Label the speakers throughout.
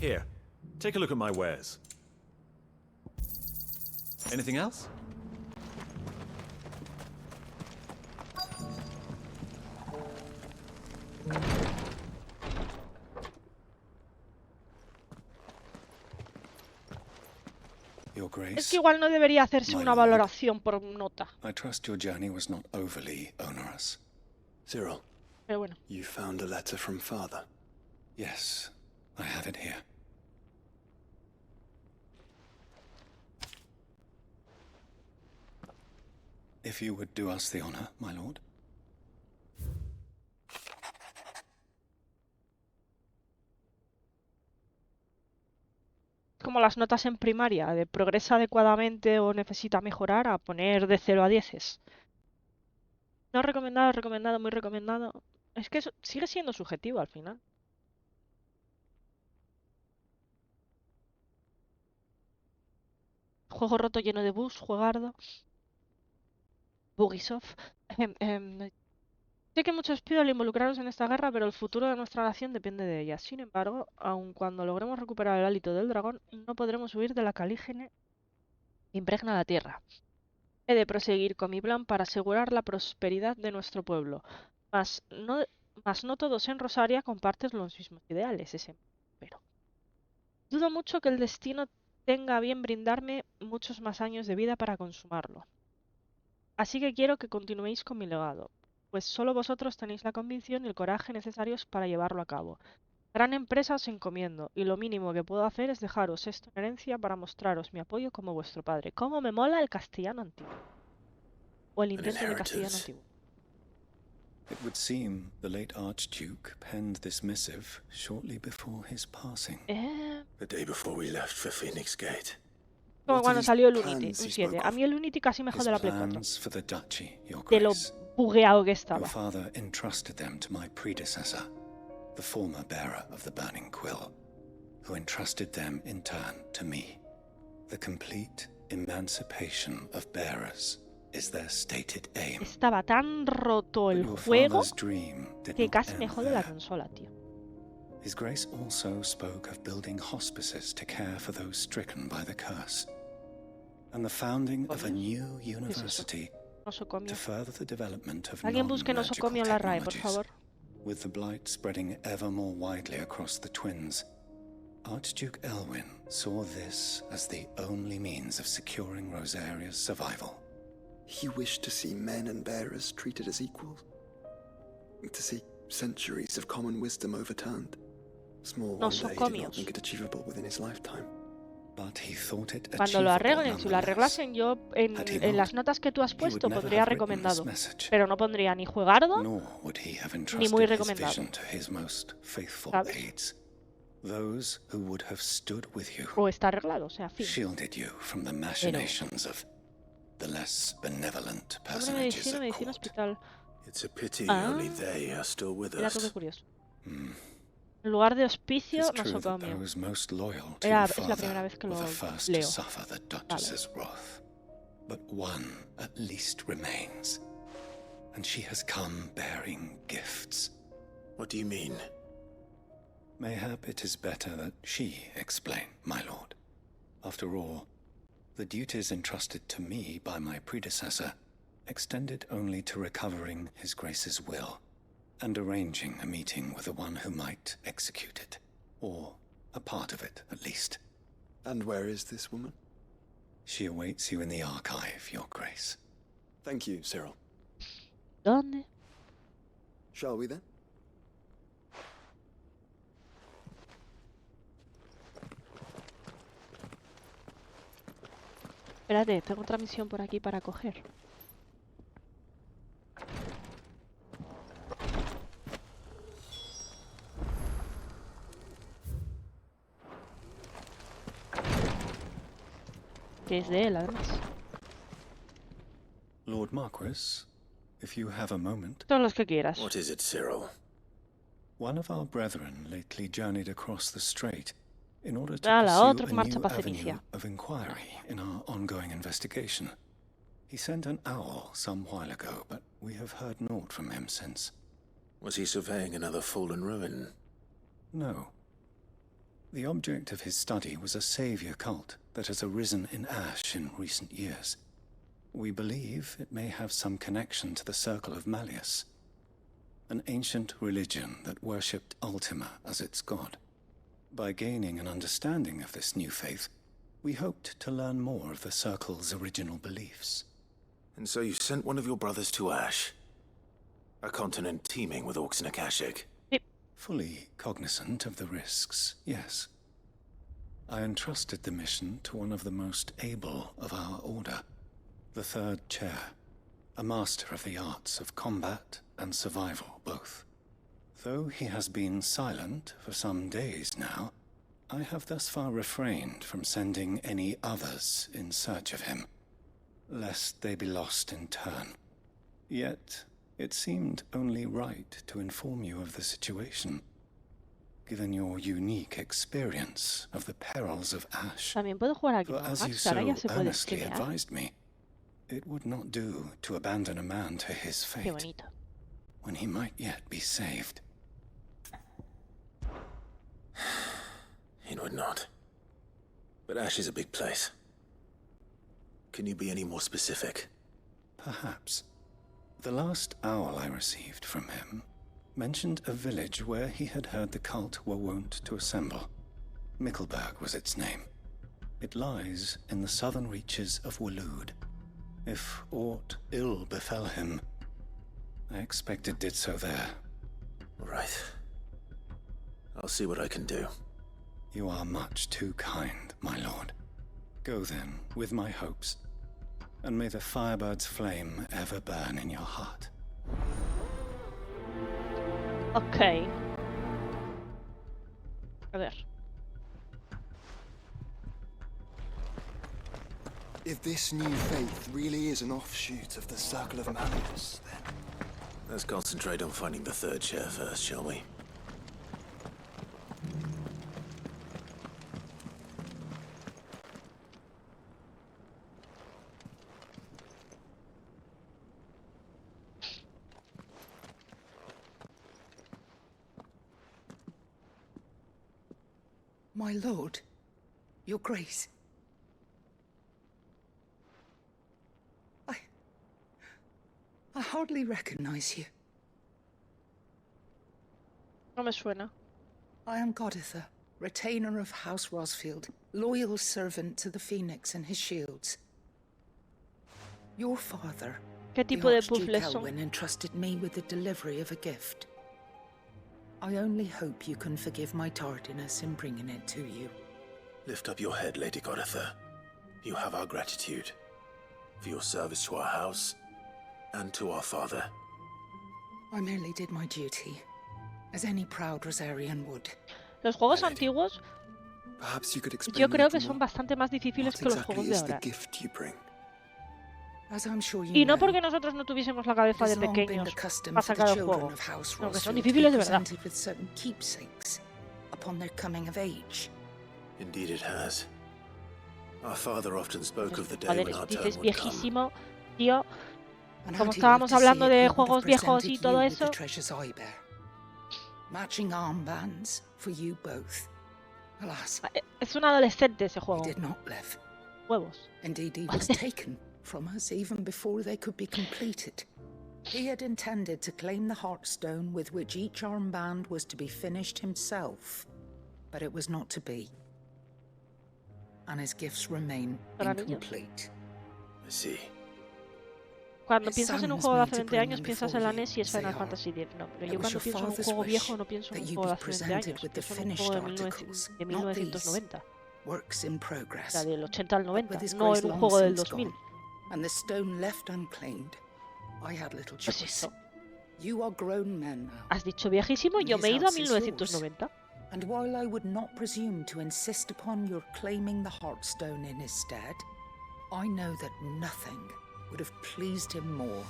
Speaker 1: Here, take a look at my wares. Anything else?
Speaker 2: Your Grace,
Speaker 3: Es que igual no debería hacerse una valoración por nota.
Speaker 2: I trust your journey was not overly onerous.
Speaker 4: Cyril,
Speaker 3: Pero bueno.
Speaker 4: you found a letter from Father.
Speaker 2: Yes, I have it here. If you would do us the honor, my lord.
Speaker 3: Como las notas en primaria, de progresa adecuadamente o necesita mejorar, a poner de 0 a 10. No recomendado, recomendado, muy recomendado. Es que eso sigue siendo subjetivo al final. Juego roto lleno de bugs, juegardo. Bugisoft. Sé que muchos piden involucrados en esta guerra, pero el futuro de nuestra nación depende de ella. Sin embargo, aun cuando logremos recuperar el hálito del dragón, no podremos huir de la calígene que impregna la tierra. He de proseguir con mi plan para asegurar la prosperidad de nuestro pueblo. Mas no todos en Rosaria comparten los mismos ideales, pero dudo mucho que el destino tenga a bien brindarme muchos más años de vida para consumarlo. Así que quiero que continuéis con mi legado, pues solo vosotros tenéis la convicción y el coraje necesarios para llevarlo a cabo. Gran empresa os encomiendo, y lo mínimo que puedo hacer es dejaros esto en herencia para mostraros mi apoyo como vuestro padre. ¿Cómo me mola el castellano antiguo? O el intento de castellano antiguo.
Speaker 2: It would seem the late Archduke penned this missive shortly before his passing.
Speaker 4: The day before we left for Phoenix Gate.
Speaker 3: Como cuando salió el Unity, un 7. A mí el Unity casi me jode la Play 4.
Speaker 2: For the duchy, your
Speaker 3: De lo
Speaker 2: grace.
Speaker 3: bugueado que estaba.
Speaker 2: Your father entrusted them to my predecessor, the former bearer of the burning quill, who entrusted them in turn to me. The complete emancipation of bearers is their stated aim.
Speaker 3: Estaba tan roto el juego que casi me jode la consola, tío.
Speaker 2: His Grace also spoke of building hospices to care for those stricken by the curse, and the founding of a new university to further the development of non-magical technologies. With the blight spreading ever more widely across the twins, Archduke Elwyn saw this as the only means of securing Rosaria's survival.
Speaker 4: He wished to see men and bearers treated as equals, to see centuries of common wisdom overturned. Small one day did not think it achievable within his lifetime.
Speaker 2: But he thought it
Speaker 3: Cuando lo arreglen, si lo arreglasen, yo en las notas que tú has puesto pondría recomendado, pero no pondría ni jugardo ni muy recomendado. ¿Sabes? O está arreglado, o sea, fin. Hombre, medicina, hospital. Era todo curioso. En lugar de hospicio, nosocomio. Es la primera vez que lo leo. Vale.
Speaker 2: But one at least remains, and she has come bearing gifts.
Speaker 4: What do you mean?
Speaker 2: Mayhap it is better that she explain, my lord. After all, the duties entrusted to me by my predecessor extended only to recovering His Grace's will and arranging a meeting with the one who might execute it, or a part of it, at least.
Speaker 4: And where is this woman?
Speaker 2: She awaits you in the archive, Your Grace.
Speaker 4: Thank you, Cyril.
Speaker 3: ¿Dónde?
Speaker 4: Shall we then?
Speaker 3: Espérate, tengo otra misión por aquí para coger. Que es de él, además.
Speaker 2: Lord Marquis, if you have a moment.
Speaker 3: Todos los que quieras.
Speaker 4: What is it, Cyril?
Speaker 2: One of our brethren lately journeyed across the strait in order to
Speaker 3: otro
Speaker 2: pursue a
Speaker 3: marcha
Speaker 2: new
Speaker 3: para
Speaker 2: avenue
Speaker 3: Fenicia.
Speaker 2: of inquiry in our ongoing investigation. He sent an owl some while ago, but we have heard naught from him since.
Speaker 4: Was he surveying another fallen ruin?
Speaker 2: No. The object of his study was a savior cult that has arisen in Ash in recent years. We believe it may have some connection to the Circle of Malleus, an ancient religion that worshipped Ultima as its god. By gaining an understanding of this new faith, we hoped to learn more of the Circle's original beliefs.
Speaker 5: And so you sent one of your brothers to Ash, a continent teeming with orcs and Akashic.
Speaker 2: Fully cognizant of the risks, yes. I entrusted the mission to one of the most able of our order, the Third Chair, a master of the arts of combat and survival both. Though he has been silent for some days now, I have thus far refrained from sending any others in search of him, lest they be lost in turn. Yet, it seemed only right to inform you of the situation, given your unique experience of the perils of Ash.
Speaker 3: También puedo jugar aquí,
Speaker 2: For
Speaker 3: ¿no?
Speaker 2: as you
Speaker 3: Max, ahora ya
Speaker 2: so
Speaker 3: se puede
Speaker 2: earnestly
Speaker 3: streamear.
Speaker 2: advised me, it would not do to abandon a man to his
Speaker 3: Qué
Speaker 2: fate,
Speaker 3: bonito.
Speaker 2: when he might yet be saved.
Speaker 5: It would not. But Ash is a big place. Can you be any more specific?
Speaker 2: Perhaps. The last owl I received from him mentioned a village where he had heard the cult were wont to assemble. Mickleburg was its name. It lies in the southern reaches of Waloed. If aught ill befell him, I expect it did so there.
Speaker 5: Right. I'll see what I can do.
Speaker 2: You are much too kind, my lord. Go then, with my hopes, and may the firebird's flame ever burn in your heart.
Speaker 3: Ok. A ver.
Speaker 4: If this new faith really is an offshoot of the Circle of Malleus, then...
Speaker 5: Let's concentrate on finding the Third Chair first, shall we?
Speaker 6: My lord, your grace. I hardly recognize you.
Speaker 3: No me suena.
Speaker 6: I am Goditha, retainer of House Rosfield, loyal servant to the Phoenix and his shields. Your father,
Speaker 3: ¿Qué
Speaker 6: the
Speaker 3: tipo de
Speaker 6: Archduke
Speaker 3: puzzles son?
Speaker 6: Elwyn, entrusted me with the delivery of a gift. I only hope you can forgive my tardiness in bringing it to you.
Speaker 5: Lift up your head, Lady Goditha. You have our gratitude for your service to our house and to our father.
Speaker 6: I merely did my duty, as any proud Rosarian would.
Speaker 3: Los juegos antiguos
Speaker 4: Perhaps you could explain
Speaker 3: yo
Speaker 4: a
Speaker 3: creo
Speaker 4: little
Speaker 3: que son
Speaker 4: more?
Speaker 3: bastante más difíciles
Speaker 4: What
Speaker 3: que los
Speaker 4: exactly
Speaker 3: juegos de
Speaker 4: is the
Speaker 3: ahora.
Speaker 4: gift you bring?
Speaker 6: As I'm sure you
Speaker 3: Y no
Speaker 6: know,
Speaker 3: porque nosotros no tuviésemos la cabeza de
Speaker 6: it has long been
Speaker 3: pequeños
Speaker 6: the custom
Speaker 3: para
Speaker 6: for the
Speaker 3: sacar el
Speaker 6: children
Speaker 3: juego.
Speaker 6: of House
Speaker 3: No, que son
Speaker 6: Rosfield to be
Speaker 3: difíciles de verdad.
Speaker 6: presented with certain keepsakes upon their coming of age.
Speaker 5: Indeed it has. Our father often spoke of the day
Speaker 3: Joder,
Speaker 5: when our turn
Speaker 3: dices
Speaker 5: would come.
Speaker 3: viejísimo, tío.
Speaker 6: And
Speaker 3: Como
Speaker 6: had he
Speaker 3: estábamos
Speaker 6: lived to
Speaker 3: hablando
Speaker 6: see it,
Speaker 3: de
Speaker 6: he would
Speaker 3: juegos
Speaker 6: have
Speaker 3: viejos y
Speaker 6: presented
Speaker 3: todo
Speaker 6: you with the
Speaker 3: eso.
Speaker 6: treasures I bear. Matching armbands for you both. Alas,
Speaker 3: Es un adolescente ese
Speaker 6: he
Speaker 3: juego.
Speaker 6: did not live.
Speaker 3: Huevos.
Speaker 6: Indeed, he was taken from us even before they could be completed. He had intended to claim the Heartstone with which each armband was to be finished himself, but it was not to be. And his gifts remain
Speaker 3: Para niños.
Speaker 6: incomplete.
Speaker 5: I see.
Speaker 3: Cuando
Speaker 6: His
Speaker 3: piensas en
Speaker 6: son
Speaker 3: un
Speaker 6: was
Speaker 3: juego de
Speaker 6: made
Speaker 3: hace
Speaker 6: to
Speaker 3: 20
Speaker 6: bring
Speaker 3: años
Speaker 6: them
Speaker 3: piensas
Speaker 6: before
Speaker 3: en la
Speaker 6: you,
Speaker 3: NES y es
Speaker 6: as they
Speaker 3: Final
Speaker 6: are.
Speaker 3: Fantasy X. No, pero
Speaker 6: It
Speaker 3: yo
Speaker 6: was
Speaker 3: cuando
Speaker 6: your
Speaker 3: pienso en un
Speaker 6: father's
Speaker 3: juego
Speaker 6: wish
Speaker 3: viejo no pienso en
Speaker 6: that
Speaker 3: un
Speaker 6: you
Speaker 3: juego de
Speaker 6: be
Speaker 3: hace 20
Speaker 6: presented
Speaker 3: años.
Speaker 6: with the
Speaker 3: Pienso en un
Speaker 6: finished
Speaker 3: juego de,
Speaker 6: articles,
Speaker 3: de
Speaker 6: not
Speaker 3: 1990.
Speaker 6: Works in
Speaker 3: O
Speaker 6: progress.
Speaker 3: sea, del 80 al
Speaker 6: But
Speaker 3: 90.
Speaker 6: with his
Speaker 3: No
Speaker 6: grace
Speaker 3: en un
Speaker 6: long
Speaker 3: juego del
Speaker 6: since
Speaker 3: 2000.
Speaker 6: gone, and the stone left unclaimed, I had little
Speaker 3: Pues
Speaker 6: choice.
Speaker 3: eso.
Speaker 6: You are grown men now,
Speaker 3: Has dicho viejísimo,
Speaker 6: And
Speaker 3: yo
Speaker 6: his
Speaker 3: me he ido a
Speaker 6: house is yours.
Speaker 3: 1990.
Speaker 6: and while I would not presume to insist upon your claiming the Heartstone in his stead, I know that nothing would have pleased him more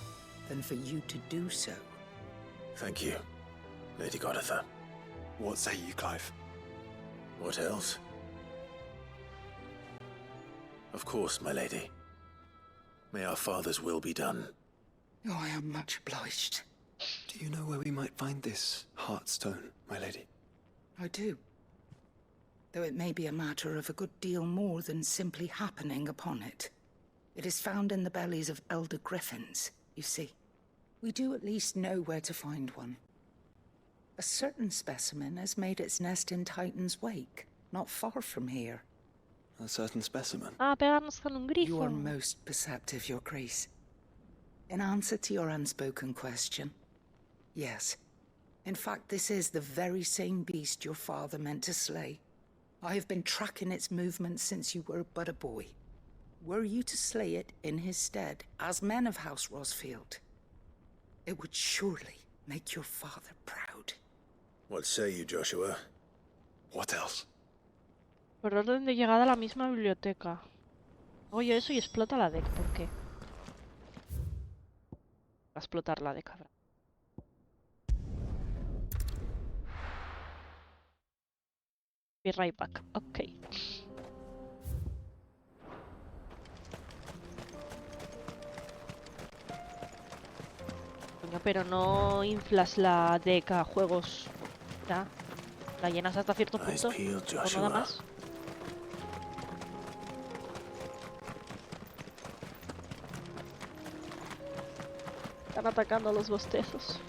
Speaker 6: than for you to do so.
Speaker 5: Thank you, Lady Goditha.
Speaker 4: What say you, Clive?
Speaker 5: What else? Of course, my lady. May our father's will be done.
Speaker 6: Oh, I am much obliged.
Speaker 4: Do you know where we might find this Heartstone, my lady?
Speaker 6: I do. though it may be a matter of a good deal more than simply happening upon it. It is found in the bellies of elder griffins, you see. We do at least know where to find one. A certain specimen has made its nest in Titan's Wake, not far from here.
Speaker 4: A certain specimen?
Speaker 3: Ah, pegarnos con un grifo.
Speaker 6: You are most perceptive, Your Grace. In answer to your unspoken question, yes. In fact, this is the very same beast your father meant to slay. I have been tracking its movements since you were but a boy. Were you to slay it in his stead, as men of House Rosfield, it would surely make your father proud.
Speaker 5: What say you, Joshua?
Speaker 4: What else?
Speaker 3: Por orden de llegada a la misma biblioteca. Oye, eso y explota la deck, ¿por qué? Va a explotar la deck, cabrón. Be right back, ok. Coño, pero no inflas la deck a juegos. Ya. La llenas hasta cierto punto. O nada más. Están atacando a los bostezos.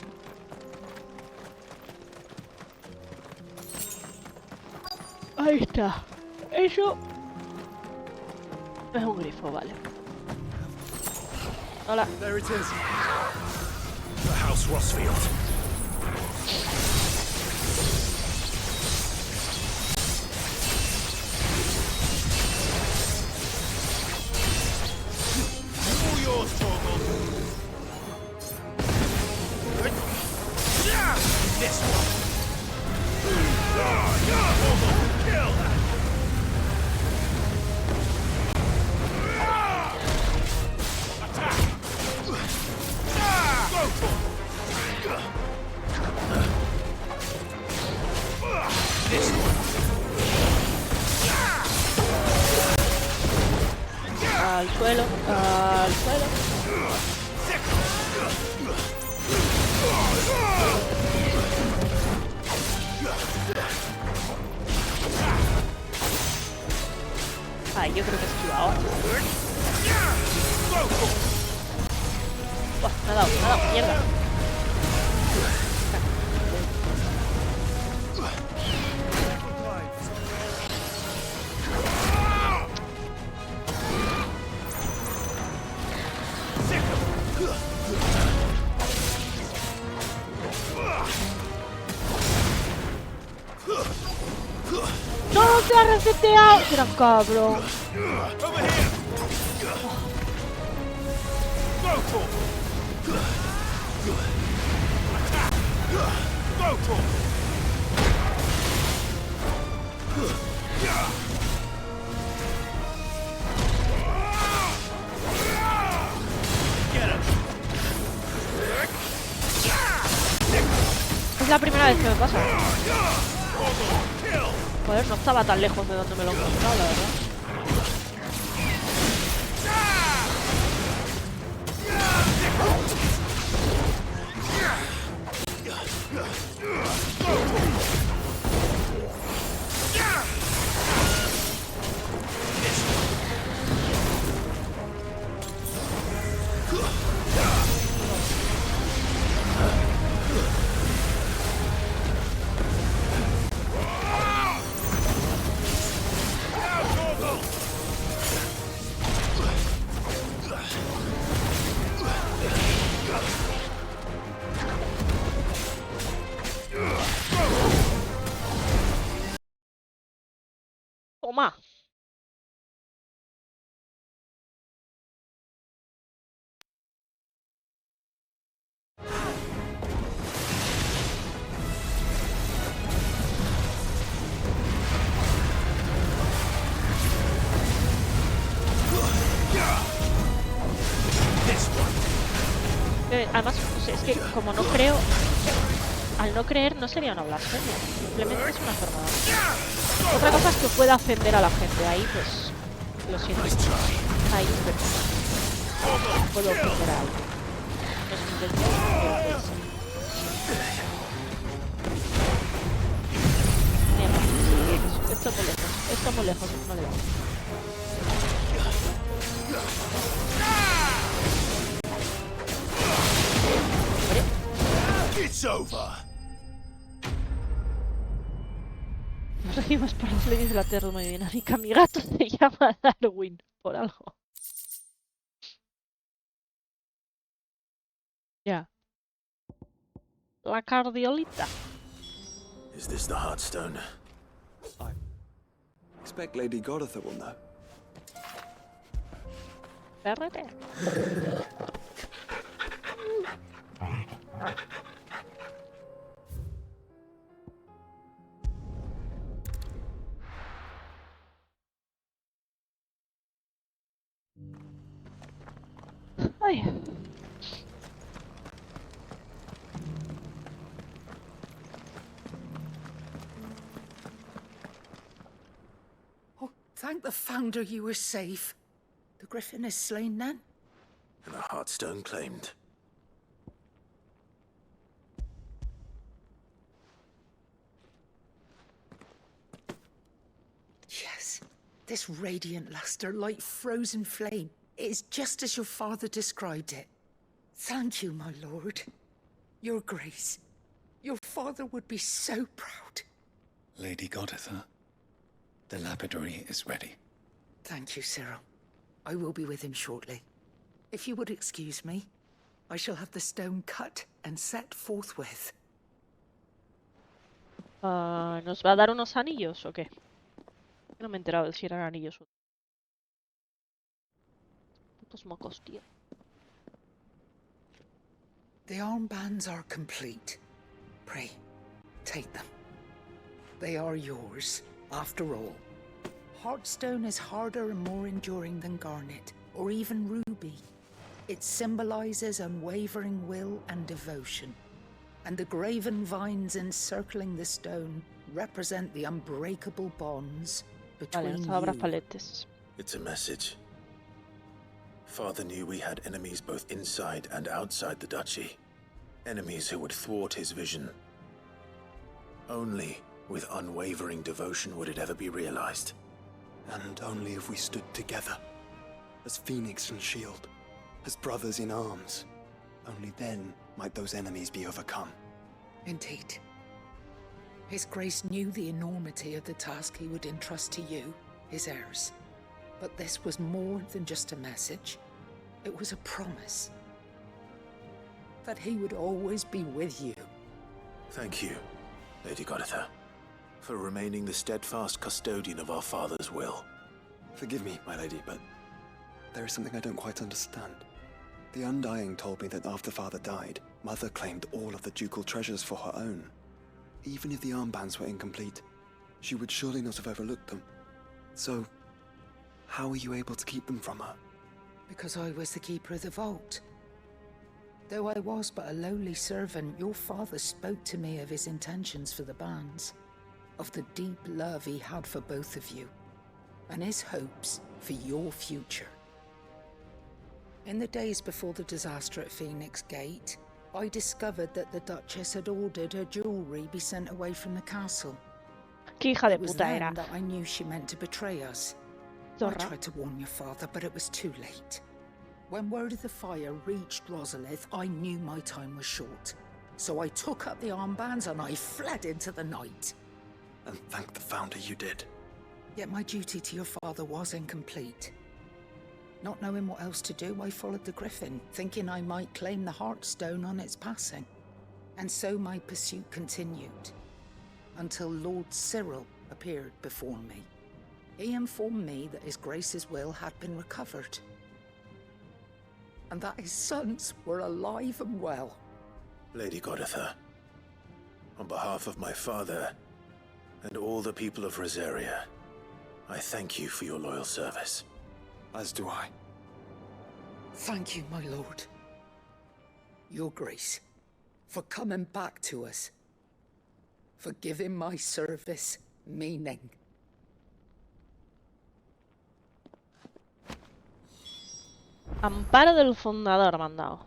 Speaker 3: Ahí está. Eso es un grifo, vale. Hola.
Speaker 1: There it is. The House Rosfield. All yours, Torgal. This one. Kill that. Attack. Go for this one.
Speaker 3: Al suelo, al suelo. Ay, yo creo que he esquivado. Buah, me ha dado, mierda. ¡No se ha reseteado! ¡Era cabrón! Es la primera vez que me pasa. Joder, no estaba tan lejos de donde me lo he encontrado, la verdad. Toma. Además, no sé, es que como no creo, al no creer no sería una blasfemia, simplemente es una forma de... Otra cosa es que pueda ofender a la gente, ahí pues lo siento, ahí puedo ofender a alguien, no es mi intención, pero es... Mierda, esto molesta. Está muy lejos, no le da.
Speaker 1: It's over.
Speaker 3: Nos seguimos por las leyes de la termodinámica. Mi gato se llama Darwin, por algo. Ya. La cardiolita.
Speaker 5: Is this the Heartstone?
Speaker 4: I expect Lady Godotha will know.
Speaker 3: PRT. Ay.
Speaker 6: Oh, thank the Founder you were safe. The Griffin is slain then?
Speaker 5: And the Heartstone claimed.
Speaker 6: Yes. This radiant luster, like frozen flame, is just as your father described it. Thank you, my lord. Your Grace. Your father would be so proud.
Speaker 2: Lady Godotha, the lapidary is ready.
Speaker 6: Thank you, Cyril. I will be with him shortly. If you would excuse me, I shall have the stone cut and set forthwith.
Speaker 3: ¿Nos va a dar unos anillos o qué? No me he enterado de si eran anillos o... Putos mocos, tío.
Speaker 6: The armbands are complete. Pray, take them. They are yours, after all. Heartstone is harder and more enduring than garnet, or even ruby. It symbolizes unwavering will and devotion. And the graven vines encircling the stone represent the unbreakable bonds between you.
Speaker 5: It's a message. Father knew we had enemies both inside and outside the duchy. Enemies who would thwart his vision. Only with unwavering devotion would it ever be realized.
Speaker 4: And only if we stood together, as Phoenix and Shield, as brothers in arms, only then might those enemies be overcome.
Speaker 6: Indeed. His Grace knew the enormity of the task he would entrust to you, his heirs. But this was more than just a message. It was a promise. That he would always be with you.
Speaker 5: Thank you, Lady Godotha, for remaining the steadfast custodian of our father's will.
Speaker 4: Forgive me, my lady, but there is something I don't quite understand. The Undying told me that after Father died, Mother claimed all of the ducal treasures for her own. Even if the armbands were incomplete, she would surely not have overlooked them. So, how were you able to keep them from her?
Speaker 6: Because I was the keeper of the vault. Though I was but a lowly servant, your father spoke to me of his intentions for the bands, of the deep love he had for both of you, and his hopes for your future. In the days before the disaster at Phoenix Gate, I discovered that the Duchess had ordered her jewelry be sent away from the castle.
Speaker 3: ¿Qué hija de
Speaker 6: It was
Speaker 3: puta
Speaker 6: then
Speaker 3: era?
Speaker 6: that I knew she meant to betray us. I tried to warn your father, but it was too late. When word of the fire reached Rosalith, I knew my time was short. So I took up the armbands and I fled into the night.
Speaker 4: And thank the Founder you did.
Speaker 6: Yet my duty to your father was incomplete. Not knowing what else to do, I followed the Griffin, thinking I might claim the Heartstone on its passing. And so my pursuit continued, until Lord Cyril appeared before me. He informed me that His Grace's will had been recovered, and that his sons were alive and well.
Speaker 5: Lady Godotha, on behalf of my father and all the people of Rosaria, I thank you for your loyal service.
Speaker 4: As do I.
Speaker 6: Thank you, my lord. Your Grace, for coming back to us. For giving my service meaning.
Speaker 3: Amparo del fundador me han dado.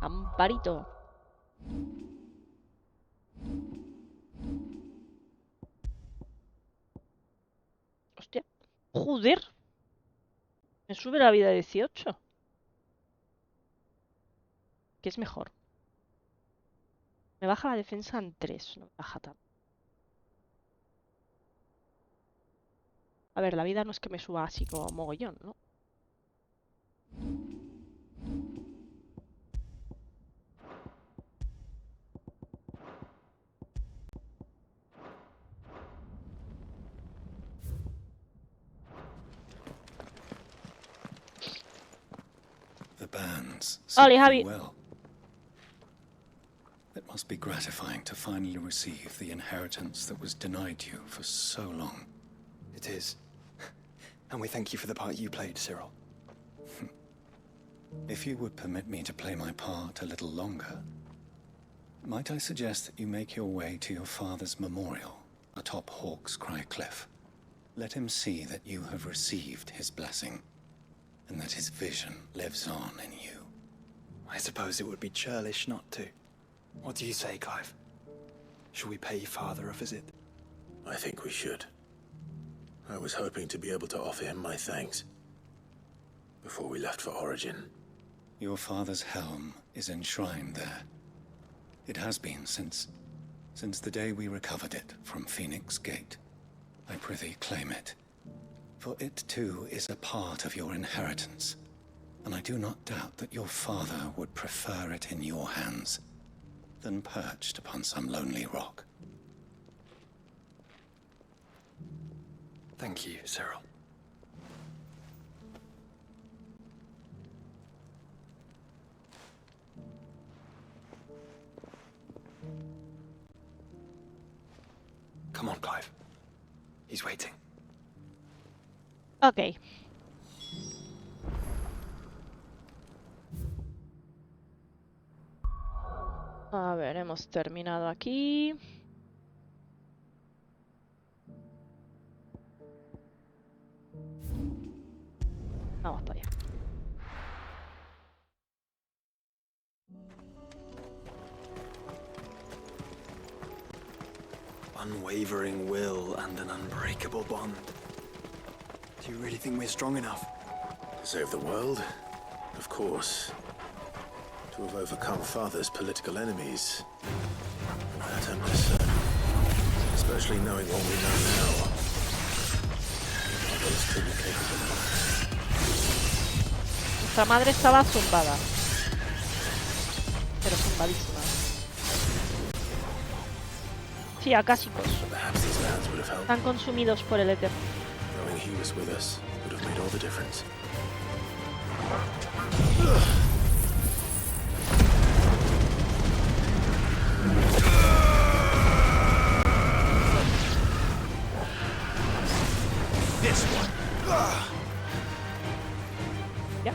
Speaker 3: Amparito. Joder. Me sube la vida a 18. ¿Qué es mejor? Me baja la defensa en 3. No me baja tanto. A ver, la vida no es que me suba así como mogollón, ¿no?
Speaker 2: The bands
Speaker 3: Oli,
Speaker 2: suit
Speaker 3: Javi.
Speaker 2: you well. It must be gratifying to finally receive the inheritance that was denied you for so long.
Speaker 4: It is. And we thank you for the part you played, Cyril.
Speaker 2: If you would permit me to play my part a little longer, might I suggest that you make your way to your father's memorial atop Hawk's Cry Cliff? Let him see that you have received his blessing, and that his vision lives on in you.
Speaker 4: I suppose it would be churlish not to. What do you say, Clive? Shall we pay Father a visit?
Speaker 5: I think we should. I was hoping to be able to offer him my thanks before we left for Origin.
Speaker 2: Your father's helm is enshrined there. It has been since the day we recovered it from Phoenix Gate. I prithee claim it, for it too is a part of your inheritance, and I do not doubt that your father would prefer it in your hands than perched upon some lonely rock.
Speaker 4: Thank you, Cyril. Come on, Clive. He's waiting.
Speaker 3: Ok. A ver, hemos terminado aquí. Vamos para allá.
Speaker 4: Unwavering will and an unbreakable bond. Do you really think we're strong enough?
Speaker 5: To save the world? Of course. To have overcome Father's political enemies? That I'm less certain. Especially knowing what we know now. Others could be capable of.
Speaker 3: Nuestra madre estaba zumbada. Pero zumbadísima. Sí, acásicos.
Speaker 5: Perhaps these lands would have helped.
Speaker 3: Están consumidos por el éter.
Speaker 5: Knowing he was with us would have made all the difference.
Speaker 1: This one.
Speaker 3: Ya.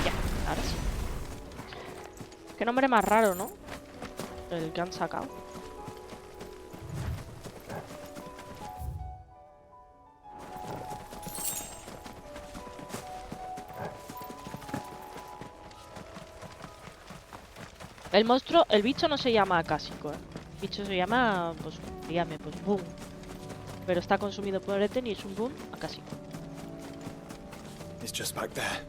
Speaker 3: Ya, ahora sí. Qué nombre más raro, ¿no? El que han sacado. El monstruo, el bicho no se llama acásico, ¿eh? El bicho se llama, pues, dígame, pues boom. Pero está consumido por el éter y es un boom acásico.
Speaker 4: It's just back there.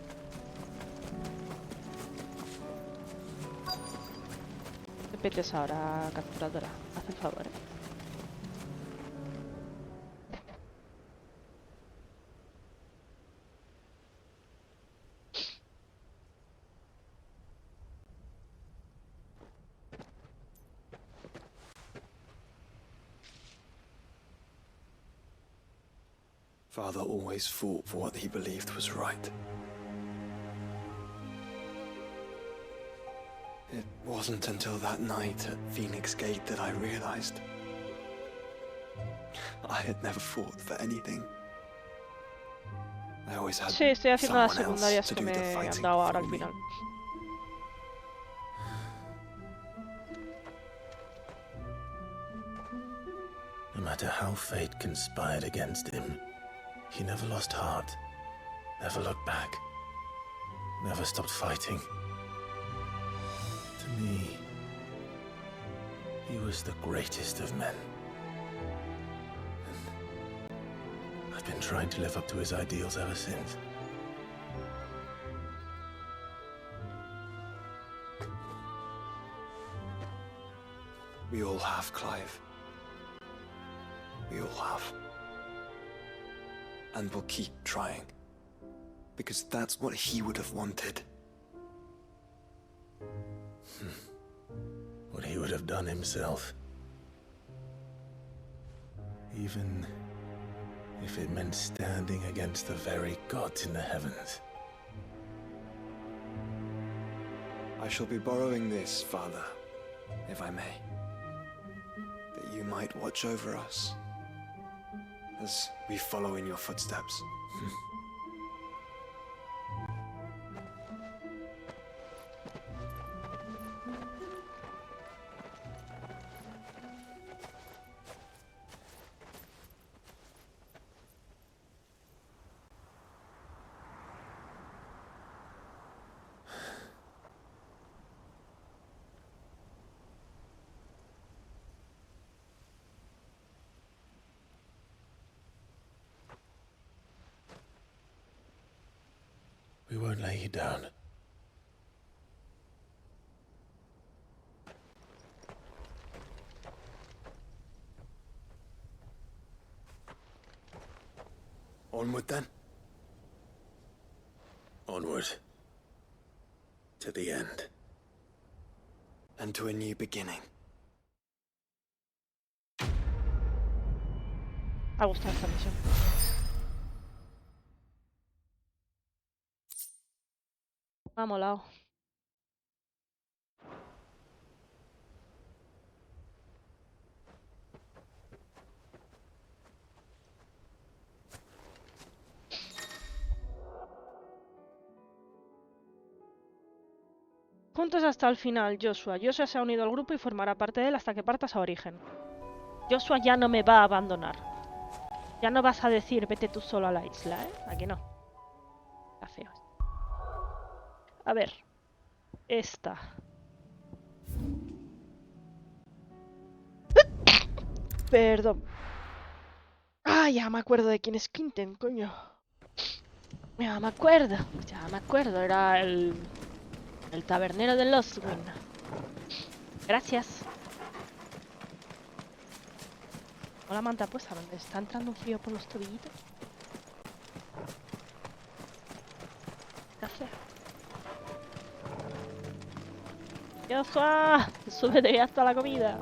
Speaker 3: ¿Qué petes ahora, capturadora? Haz el favor, ¿eh?
Speaker 4: Father always fought for what he believed was right. It wasn't until that night at Phoenix Gate that I realized I had never fought for anything. I always had
Speaker 3: Sí, estoy haciendo las
Speaker 4: someone else
Speaker 3: secundarias
Speaker 4: to
Speaker 3: que
Speaker 4: do
Speaker 3: me
Speaker 4: the
Speaker 3: han
Speaker 4: fighting
Speaker 3: dado ahora
Speaker 4: for
Speaker 3: al
Speaker 4: me.
Speaker 3: final.
Speaker 5: No matter how fate conspired against him, He never lost heart, never looked back, never stopped fighting. To me, he was the greatest of men. And I've been trying to live up to his ideals ever since.
Speaker 4: We all have, Clive. We all have. And we'll keep trying. Because that's what he would have wanted.
Speaker 5: What he would have done himself. Even if it meant standing against the very gods in the heavens.
Speaker 4: I shall be borrowing this, Father, if I may. That you might watch over us as we follow in your footsteps.
Speaker 5: We won't lay you down.
Speaker 4: Onward then.
Speaker 5: Onward. To the end.
Speaker 4: And to a new beginning.
Speaker 3: Me ha gustado esta misión. Me ha molado. Juntos hasta el final, Joshua. Joshua se ha unido al grupo y formará parte de él hasta que partas a origen. Joshua ya no me va a abandonar. Ya no vas a decir vete tú solo a la isla, ¿eh? Aquí no. Está feo. A ver. Esta. Perdón. Ah, ya me acuerdo de quién es Quinten, coño. Ya me acuerdo. Era el tabernero de Lostwing. Gracias. Hola, manta puesta. ¿Me está entrando un frío por los tobillitos? Café. ¡Joshua! Súbete ya hasta la comida.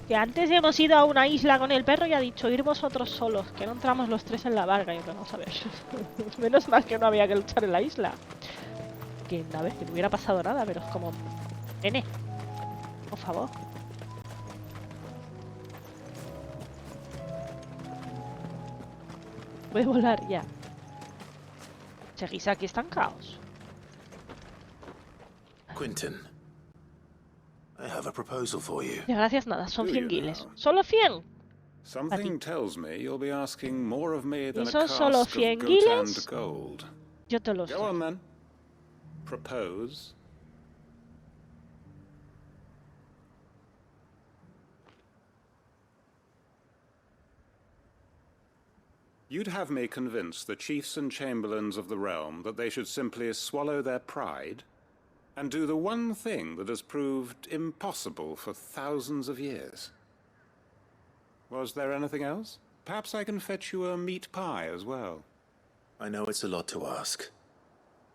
Speaker 3: Que antes hemos ido a una isla con el perro y ha dicho ir vosotros solos, que no entramos los tres en la barca. Y vamos a ver. Menos mal que no había que luchar en la isla. Que a ver, que no hubiera pasado nada, pero es como... Nene, por favor. Puede volar ya. Seguís aquí estancados.
Speaker 5: Quentin, I have a proposal for you.
Speaker 3: Gracias, nada, son
Speaker 1: Do
Speaker 3: 100
Speaker 1: you
Speaker 3: guiles.
Speaker 1: now?
Speaker 3: ¿Solo 100?
Speaker 1: Something tells me you'll be asking more of me than a
Speaker 3: son
Speaker 1: cask
Speaker 3: solo
Speaker 1: of
Speaker 3: 100
Speaker 1: Gotand
Speaker 3: guiles?
Speaker 1: gold.
Speaker 3: Yo te los
Speaker 1: Go
Speaker 3: doy.
Speaker 1: on then. Propose. You'd have me convince the chiefs and chamberlains of the realm that they should simply swallow their pride and do the one thing that has proved impossible for thousands of years. Was there anything else? Perhaps I can fetch you a meat pie as well.
Speaker 5: I know it's a lot to ask,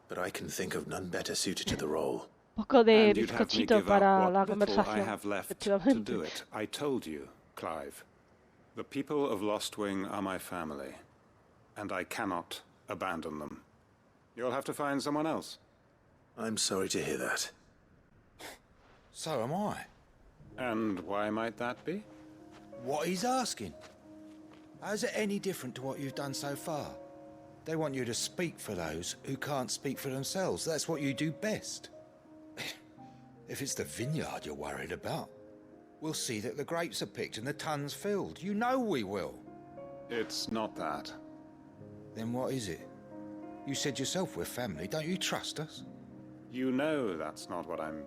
Speaker 5: but I can think of none better suited to the role.
Speaker 3: Poco de
Speaker 1: And you'd have me
Speaker 3: bizcochito
Speaker 1: give
Speaker 3: para
Speaker 1: up
Speaker 3: la
Speaker 1: what little I
Speaker 3: conversación.
Speaker 1: have left to
Speaker 3: Efectivamente.
Speaker 1: do it. I told you, Clive. The people of Lostwing are my family, and I cannot abandon them. You'll have to find someone else.
Speaker 5: I'm sorry to hear that.
Speaker 7: So am I.
Speaker 1: And why might that be?
Speaker 7: What he's asking. How's it any different to what you've done so far? They want you to speak for those who can't speak for themselves. That's what you do best. If it's the vineyard you're worried about, we'll see that the grapes are picked and the tons filled. You know we will.
Speaker 1: It's not that.
Speaker 7: Then what is it? You said yourself we're family. Don't you trust us?
Speaker 1: You know that's not what I'm...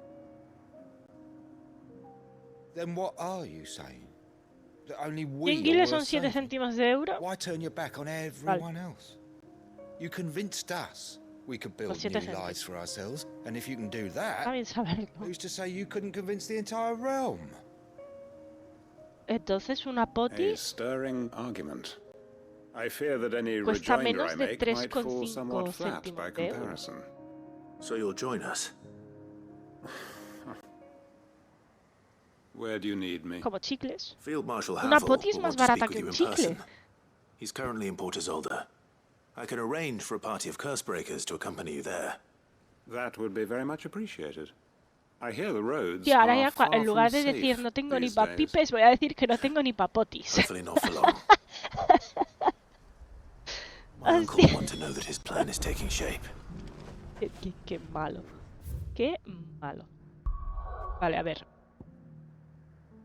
Speaker 7: Then what are you saying? That only we
Speaker 3: 100 guiles
Speaker 7: are
Speaker 3: son 7
Speaker 7: saving?
Speaker 3: céntimos de euro.
Speaker 7: Why turn your back on everyone else? You convinced us we could build new lives for ourselves, and if you can do that, who's to say you couldn't convince the entire realm?
Speaker 3: Entonces una
Speaker 1: A
Speaker 3: potis
Speaker 1: stirring argument. I fear that any
Speaker 3: cuesta
Speaker 1: rejoinder
Speaker 3: menos
Speaker 1: I
Speaker 3: de
Speaker 1: make might fall somewhat
Speaker 3: 3,5
Speaker 1: flat by
Speaker 3: céntimos de euro.
Speaker 1: comparison.
Speaker 5: So you'll join us?
Speaker 1: Where do you need me?
Speaker 3: Como chicles.
Speaker 5: Field Marshal
Speaker 3: Una
Speaker 5: Havel
Speaker 3: poti es
Speaker 5: will
Speaker 3: más
Speaker 5: want to
Speaker 3: barata
Speaker 5: speak
Speaker 3: que
Speaker 5: with
Speaker 3: un
Speaker 5: you in
Speaker 3: chicle.
Speaker 5: person. He's currently in Port Isolde. I can arrange for a party of curse-breakers to accompany you there.
Speaker 1: That would be very much appreciated. I hear the roads
Speaker 3: Y ahora
Speaker 1: are
Speaker 3: ya,
Speaker 1: far
Speaker 3: en lugar
Speaker 1: from
Speaker 3: de decir
Speaker 1: safe
Speaker 3: no tengo ni
Speaker 1: these
Speaker 3: pa'
Speaker 1: days.
Speaker 3: pipes, voy a decir que no tengo ni pa' potis.
Speaker 5: Hopefully not for long. My uncle will want to know that his plan is taking shape.
Speaker 3: Qué malo. Qué malo. Vale, a ver.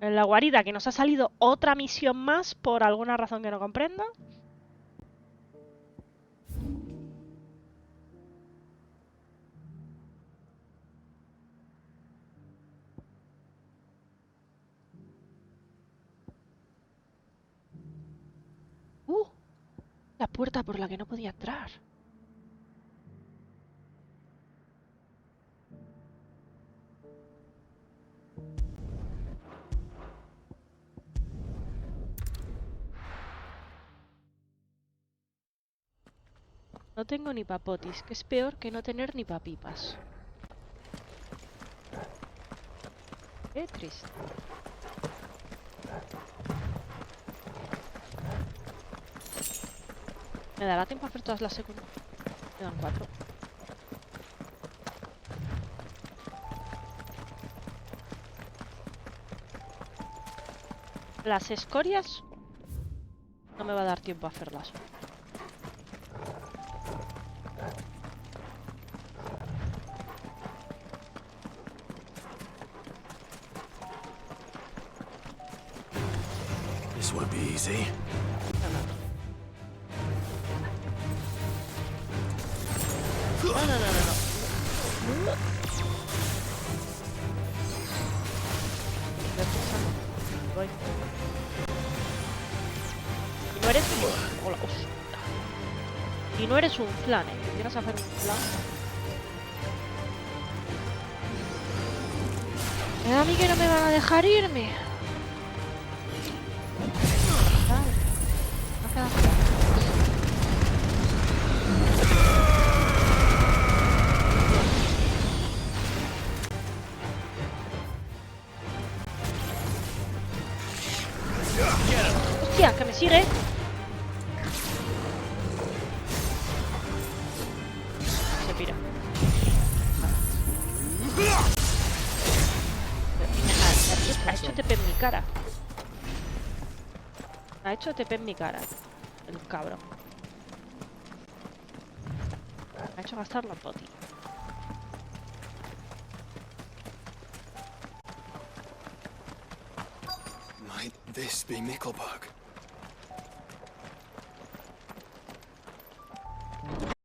Speaker 3: En la guarida, que nos ha salido otra misión más por alguna razón que no comprendo. La puerta por la que no podía entrar. No tengo ni papotis, que es peor que no tener ni papipas. Qué triste. ¿Me dará tiempo a hacer todas las secundarias? Quedan 4. Las escorias no me va a dar tiempo a hacerlas.
Speaker 5: This won't be easy.
Speaker 3: No. Voy. Y no eres un... Hola, hostia. Y no eres un flan, ¿eh? ¿Quieres hacer un flan? Me da a mí que no me van a dejar irme. Vale. No queda nada. ¡Hostia! ¡Que me sigue! Se pira. Ha hecho TP en mi cara. Ha hecho TP en mi cara. El cabrón. Ha hecho gastar la poti.
Speaker 4: Might this be Mickelberg?